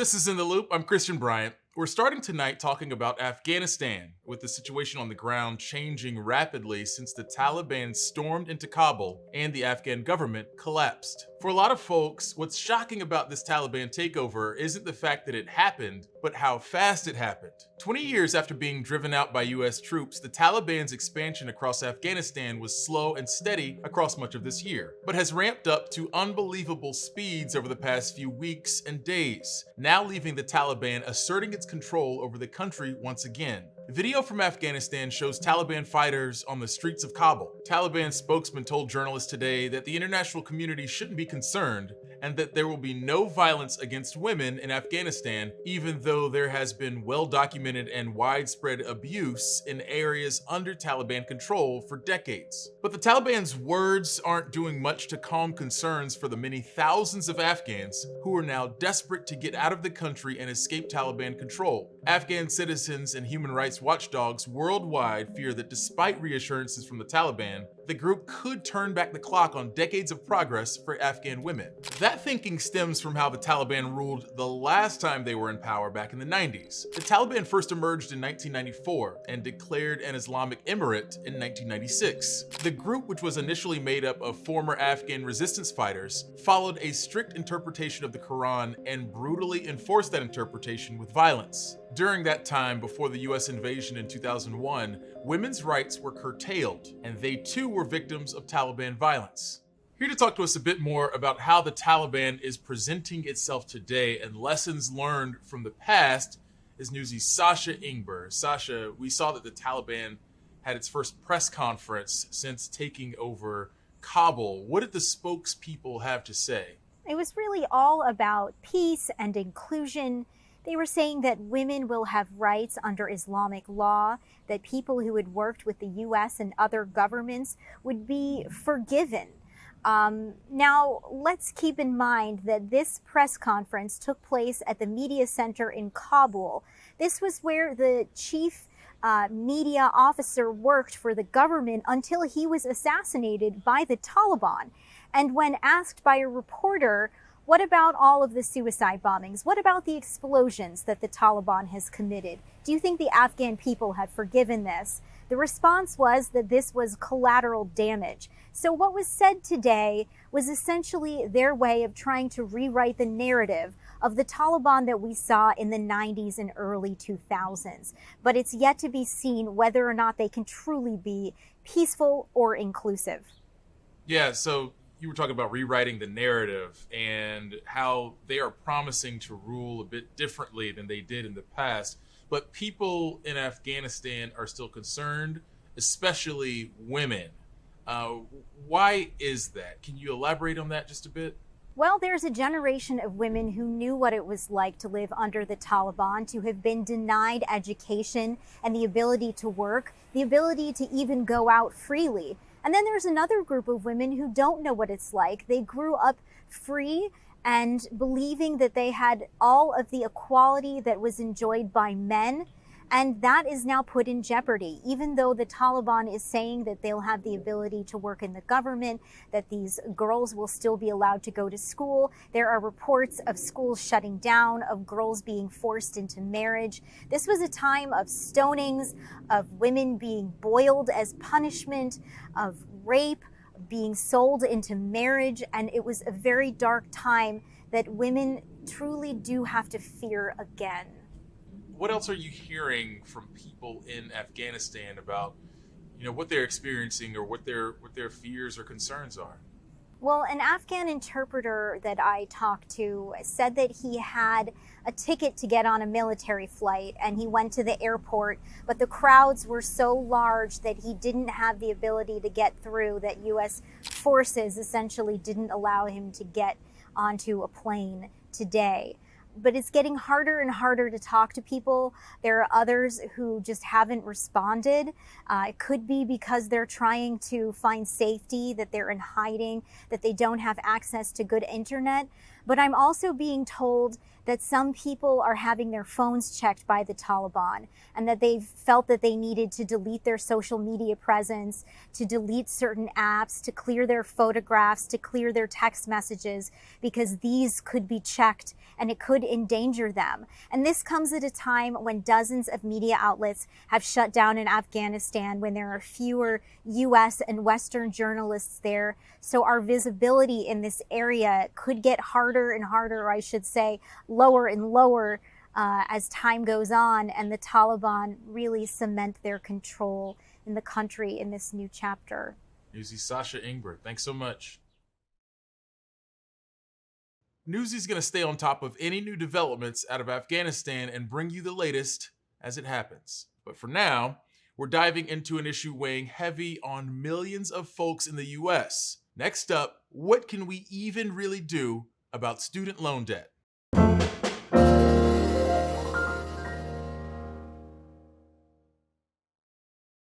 This is In the Loop. I'm Christian Bryant. We're starting tonight talking about Afghanistan, with the situation on the ground changing rapidly since the Taliban stormed into Kabul and the Afghan government collapsed. For a lot of folks, what's shocking about this Taliban takeover isn't the fact that it happened, but how fast it happened. 20 years after being driven out by US troops, the Taliban's expansion across Afghanistan was slow and steady across much of this year, but has ramped up to unbelievable speeds over the past few weeks and days, now leaving the Taliban asserting its control over the country once again. Video from Afghanistan shows Taliban fighters on the streets of Kabul. Taliban spokesman told journalists today that the international community shouldn't be concerned and that there will be no violence against women in Afghanistan, even though there has been well-documented and widespread abuse in areas under Taliban control for decades. But the Taliban's words aren't doing much to calm concerns for the many thousands of Afghans who are now desperate to get out of the country and escape Taliban control. Afghan citizens and human rights watchdogs worldwide fear that despite reassurances from the Taliban, the group could turn back the clock on decades of progress for Afghan women. That thinking stems from how the Taliban ruled the last time they were in power back in the 90s. The Taliban first emerged in 1994 and declared an Islamic emirate in 1996. The group, which was initially made up of former Afghan resistance fighters, followed a strict interpretation of the Quran and brutally enforced that interpretation with violence. During that time, before the US invasion in 2001, women's rights were curtailed, and they too were victims of Taliban violence. Here to talk to us a bit more about how the Taliban is presenting itself today and lessons learned from the past is Newsy's Sasha Ingber. Sasha, we saw that the Taliban had its first press conference since taking over Kabul. What did the spokespeople have to say? It was really all about peace and inclusion. They were saying that women will have rights under Islamic law, that people who had worked with the US and other governments would be forgiven. Now, let's keep in mind that this press conference took place at the media center in Kabul. This was where the chief media officer worked for the government until he was assassinated by the Taliban. And when asked by a reporter, what about all of the suicide bombings? What about the explosions that the Taliban has committed? Do you think the Afghan people have forgiven this? The response was that this was collateral damage. So what was said today was essentially their way of trying to rewrite the narrative of the Taliban that we saw in the 90s and early 2000s. But it's yet to be seen whether or not they can truly be peaceful or inclusive. Yeah, so you were talking about rewriting the narrative and how they are promising to rule a bit differently than they did in the past. But people in Afghanistan are still concerned, especially women. Why is that? Can you elaborate on that just a bit? Well, there's a generation of women who knew what it was like to live under the Taliban, to have been denied education and the ability to work, the ability to even go out freely. And then there's another group of women who don't know what it's like. They grew up free and believing that they had all of the equality that was enjoyed by men. And that is now put in jeopardy, even though the Taliban is saying that they'll have the ability to work in the government, that these girls will still be allowed to go to school. There are reports of schools shutting down, of girls being forced into marriage. This was a time of stonings, of women being boiled as punishment, of rape, being sold into marriage. And it was a very dark time that women truly do have to fear again. What else are you hearing from people in Afghanistan about, what they're experiencing or what their fears or concerns are? Well, an Afghan interpreter that I talked to said that he had a ticket to get on a military flight and he went to the airport, but the crowds were so large that he didn't have the ability to get through, that US forces essentially didn't allow him to get onto a plane today. But it's getting harder and harder to talk to people. There are others who just haven't responded. It could be because they're trying to find safety, that they're in hiding, that they don't have access to good internet. But I'm also being told that some people are having their phones checked by the Taliban, and that they've felt that they needed to delete their social media presence, to delete certain apps, to clear their photographs, to clear their text messages, because these could be checked and it could endanger them. And this comes at a time when dozens of media outlets have shut down in Afghanistan, when there are fewer US and Western journalists there. So our visibility in this area could get harder and harder, or I should say lower and lower, as time goes on and the Taliban really cement their control in the country in this new chapter. Newsy Sasha Ingber, thanks so much. Newsy's going to stay on top of any new developments out of Afghanistan and bring you the latest as it happens. But for now, we're diving into an issue weighing heavy on millions of folks in the US. Next up, what can we even really do about student loan debt?